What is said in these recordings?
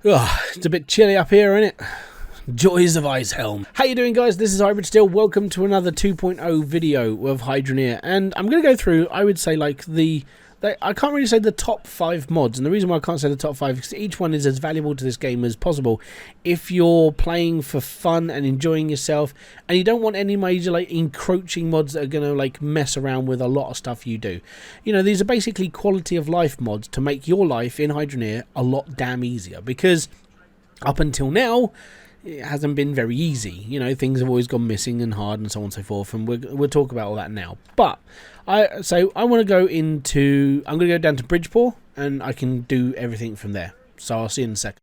Oh, it's a bit chilly up here, isn't it? Joys of Icehelm. How you doing, guys? This is Hybridsteel. Welcome to another 2.0 video of Hydroneer. And I'm going to go through, I would say, like I can't really say the top 5 mods. And the reason why I can't say the top 5 is because each one is as valuable to this game as possible. If you're playing for fun and enjoying yourself, and you don't want any major like encroaching mods that are going to like mess around with a lot of stuff you do. You know, these are basically quality of life mods to make your life in Hydroneer a lot damn easier. Because up until now, it hasn't been very easy. You know, things have always gone missing and hard and so on and so forth, and we'll talk about all that now. But I want to go into, I'm going to go down to Bridgeport and I can do everything from there. So I'll see you in a second.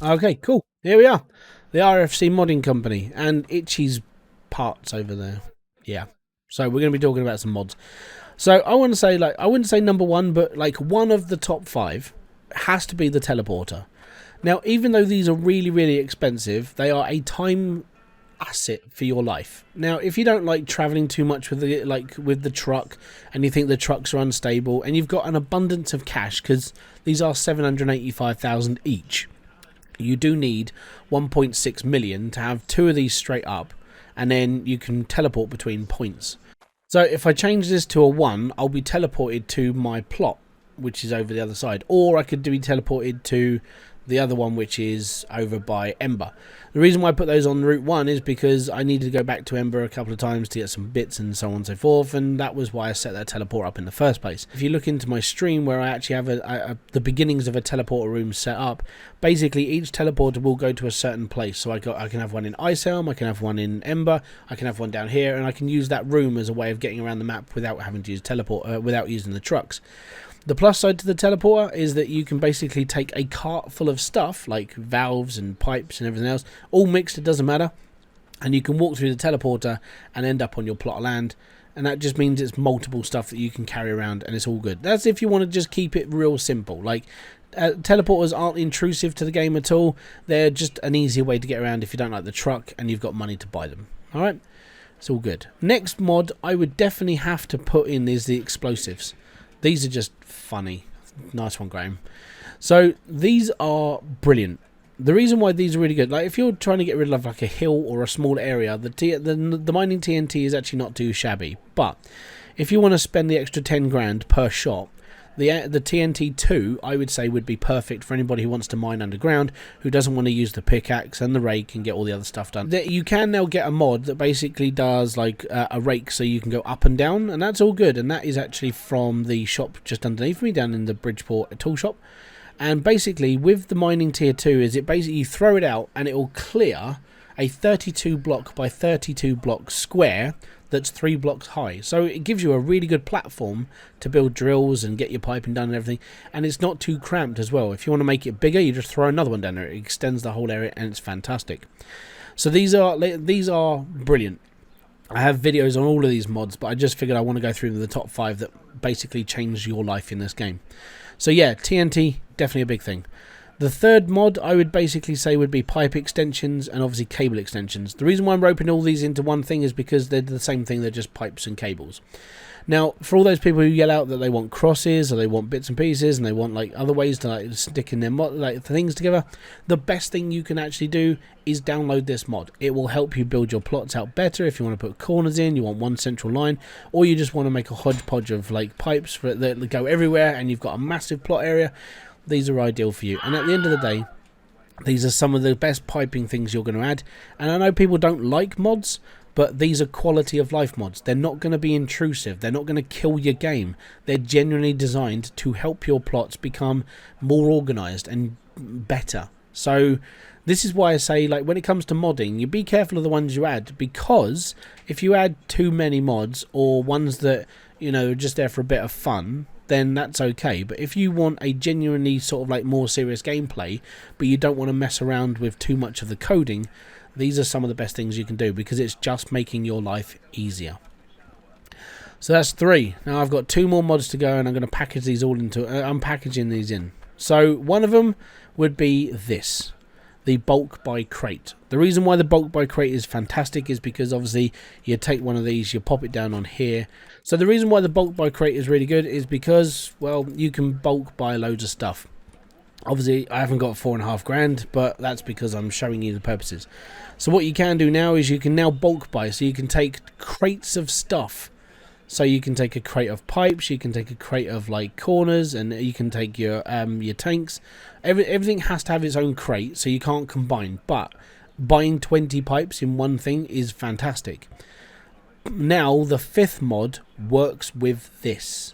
Okay, cool. Here we are. The RFC modding company and Itchy's parts over there. Yeah. So we're going to be talking about some mods. So I want to say, like, I wouldn't say number 1, but like one of the top 5 has to be the teleporter. Now, even though these are really, really expensive, they are a time asset for your life. Now, if you don't like traveling too much with the truck, and you think the trucks are unstable, and you've got an abundance of cash, because these are 785,000 each, you do need 1.6 million to have 2 of these straight up, and then you can teleport between points. So if I change this to a 1, I'll be teleported to my plot, which is over the other side, or I could be teleported to the other one, which is over by Ember. The reason why I put those on route 1 is because I needed to go back to Ember a couple of times to get some bits and so on and so forth, and that was why I set that teleport up in the first place. If you look into my stream where I actually have the beginnings of a teleporter room set up, basically each teleporter will go to a certain place. So I can have one in Icehelm, I can have one in Ember, I can have one down here, and I can use that room as a way of getting around the map without having to use without using the trucks. The plus side to the teleporter is that you can basically take a cart full of stuff, like valves and pipes and everything else, all mixed, it doesn't matter, and you can walk through the teleporter and end up on your plot of land, and that just means it's multiple stuff that you can carry around, and it's all good. That's if you want to just keep it real simple. Like, teleporters aren't intrusive to the game at all, they're just an easier way to get around if you don't like the truck and you've got money to buy them. Alright, it's all good. Next mod I would definitely have to put in is the explosives. These are just funny. Nice one, Graham. So these are brilliant. The reason why these are really good, like if you're trying to get rid of like a hill or a small area, the mining TNT is actually not too shabby. But if you want to spend the extra 10 grand per shot, the TNT 2, I would say, would be perfect for anybody who wants to mine underground, who doesn't want to use the pickaxe and the rake and get all the other stuff done. You can now get a mod that basically does like a rake, so you can go up and down, and that's all good. And that is actually from the shop just underneath me, down in the Bridgeport tool shop. And basically, with the mining tier 2, is it basically you throw it out and it will clear a 32 block by 32 block square that's 3 blocks high. So it gives you a really good platform to build drills and get your piping done and everything, and it's not too cramped as well. If you want to make it bigger, you just throw another one down there. It extends the whole area and it's fantastic. So these are brilliant. I have videos on all of these mods, but I just figured I want to go through the top 5 that basically change your life in this game. So yeah, TNT, definitely a big thing. The third mod I would basically say would be pipe extensions and obviously cable extensions. The reason why I'm roping all these into one thing is because they're the same thing, they're just pipes and cables. Now, for all those people who yell out that they want crosses or they want bits and pieces and they want like other ways to like stick in their things together, the best thing you can actually do is download this mod. It will help you build your plots out better if you want to put corners in, you want one central line, or you just want to make a hodgepodge of like pipes that go everywhere and you've got a massive plot area. These are ideal for you. And at the end of the day, these are some of the best piping things you're going to add. And I know people don't like mods, but these are quality of life mods. They're not going to be intrusive. They're not going to kill your game. They're genuinely designed to help your plots become more organized and better. So this is why I say, like, when it comes to modding, you be careful of the ones you add, because if you add too many mods or ones that, you know, are just there for a bit of fun, then that's okay. But if you want a genuinely sort of like more serious gameplay, but you don't want to mess around with too much of the coding, these are some of the best things you can do, because it's just making your life easier. So that's 3. Now I've got 2 more mods to go, and I'm going to package these all into, I'm packaging these in. So one of them would be this, the bulk by crate. The reason why the bulk by crate is fantastic is because obviously you take one of these, you pop it down on here. So the reason why the bulk by crate is really good is because, well, you can bulk buy loads of stuff. Obviously, I haven't got 4.5 grand, but that's because I'm showing you the purposes. So what you can do now is you can now bulk buy. So you can take crates of stuff. So you can take a crate of pipes, you can take a crate of like corners, and you can take your tanks. Everything has to have its own crate, so you can't combine. But buying 20 pipes in one thing is fantastic. Now the 5th mod works with this,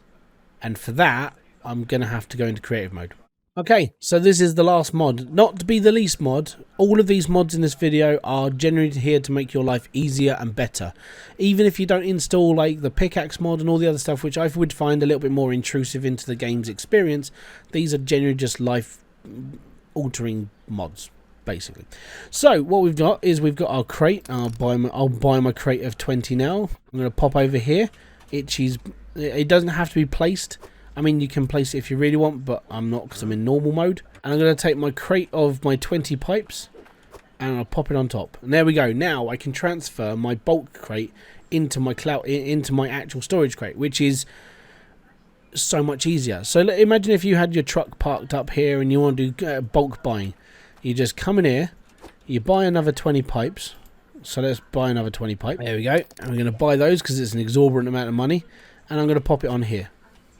and for that I'm gonna have to go into creative mode. Okay, so this is the last mod, not to be the least mod. All of these mods in this video are generally here to make your life easier and better. Even if you don't install like the pickaxe mod and all the other stuff, which I would find a little bit more intrusive into the game's experience, these are generally just life altering mods, basically. So what we've got is we've got our crate. I'll buy my crate of 20 now. I'm going to pop over here. It doesn't have to be placed. I mean, you can place it if you really want, but I'm not because I'm in normal mode. And I'm going to take my crate of my 20 pipes and I'll pop it on top. And there we go. Now I can transfer my bulk crate into my actual storage crate, which is so much easier. So imagine if you had your truck parked up here and you want to do bulk buying. You just come in here, you buy another 20 pipes. So let's buy another 20 pipe. There we go. And we're going to buy those because it's an exorbitant amount of money. And I'm going to pop it on here.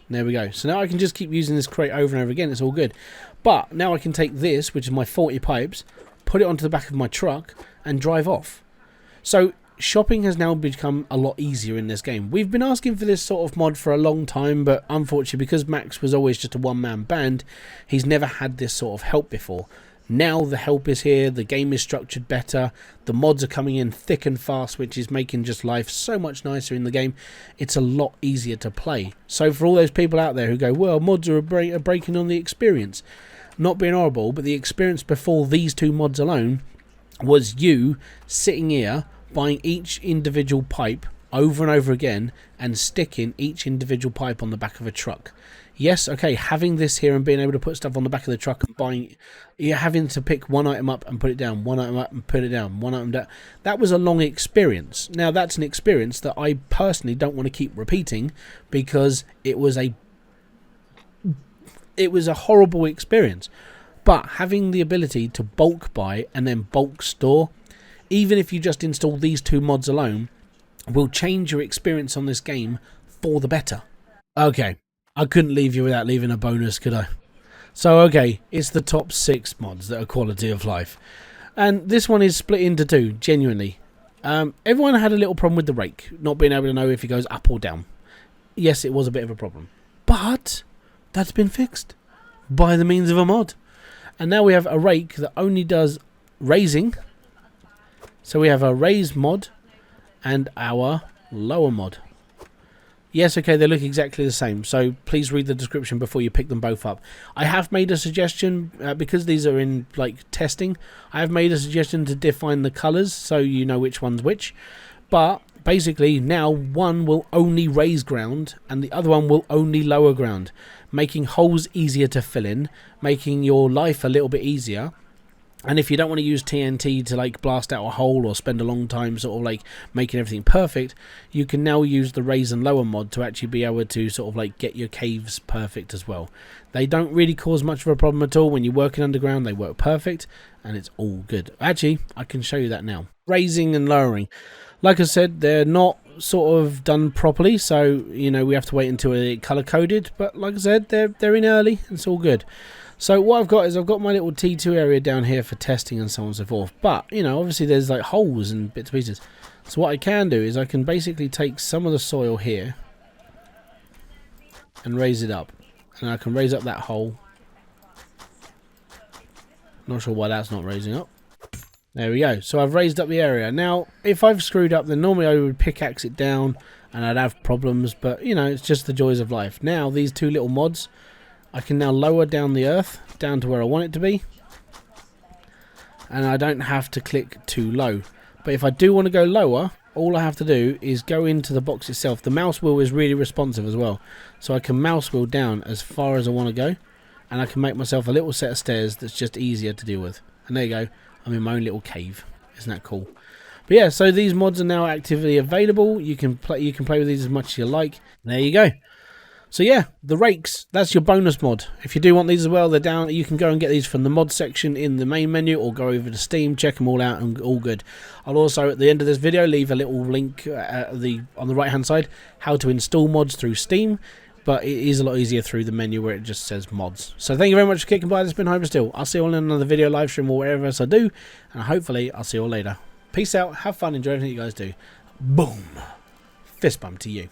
There we go. So now I can just keep using this crate over and over again. It's all good. But now I can take this, which is my 40 pipes, put it onto the back of my truck and drive off. So shopping has now become a lot easier in this game. We've been asking for this sort of mod for a long time, but unfortunately because Max was always just a one-man band, he's never had this sort of help before. Now the help is here, the game is structured better, the mods are coming in thick and fast, which is making just life so much nicer in the game. It's a lot easier to play. So for all those people out there who go, well, mods are breaking on the experience. Not being horrible, but the experience before these 2 mods alone was you sitting here buying each individual pipe over and over again and sticking each individual pipe on the back of a truck. Yes, okay, having this here and being able to put stuff on the back of the truck and you're having to pick one item up and put it down, one item up and put it down, one item down. That was a long experience. Now, that's an experience that I personally don't want to keep repeating because it was a horrible experience. But having the ability to bulk buy and then bulk store, even if you just install these 2 mods alone, will change your experience on this game for the better. Okay. I couldn't leave you without leaving a bonus, could I? So, okay, it's the top 6 mods that are quality of life. And this one is split into 2, genuinely. Everyone had a little problem with the rake, not being able to know if it goes up or down. Yes, it was a bit of a problem. But that's been fixed by the means of a mod. And now we have a rake that only does raising. So we have a raise mod and our lower mod. Yes, okay, they look exactly the same, so please read the description before you pick them both up. I have made a suggestion, because these are in like testing, I have made a suggestion to define the colours so you know which one's which. But basically now one will only raise ground and the other one will only lower ground, making holes easier to fill in, making your life a little bit easier. And if you don't want to use TNT to like blast out a hole or spend a long time sort of like making everything perfect, you can now use the raise and lower mod to actually be able to sort of like get your caves perfect as well. They don't really cause much of a problem at all. When you're working underground, they work perfect and it's all good. Actually, I can show you that now. Raising and lowering. Like I said, they're not sort of done properly, so you know we have to wait until they're color coded, but like I said, they're in early. It's all good. So what I've got is I've got my little T2 area down here for testing and so on and so forth. But, you know, obviously there's like holes and bits and pieces. So what I can do is I can basically take some of the soil here and raise it up. And I can raise up that hole. Not sure why that's not raising up. There we go. So I've raised up the area. Now, if I've screwed up, then normally I would pickaxe it down and I'd have problems. But, you know, it's just the joys of life. Now, these 2 little mods, I can now lower down the earth down to where I want it to be, and I don't have to click too low. But if I do want to go lower, all I have to do is go into the box itself. The mouse wheel is really responsive as well, so I can mouse wheel down as far as I want to go, and I can make myself a little set of stairs that's just easier to deal with. And there you go, I'm in my own little cave. Isn't that cool? But yeah, so these mods are now actively available. You can play with these as much as you like. There you go. So yeah, the rakes, that's your bonus mod. If you do want these as well, they're down. You can go and get these from the mod section in the main menu, or go over to Steam, check them all out, and all good. I'll also, at the end of this video, leave a little link on the right hand side, how to install mods through Steam, but it is a lot easier through the menu where it just says mods. So thank you very much for kicking by. This has been Hybridsteel. I'll see you all in another video, live stream, or whatever else I do, and hopefully I'll see you all later. Peace out, have fun, enjoy everything you guys do. Boom. Fist bump to you.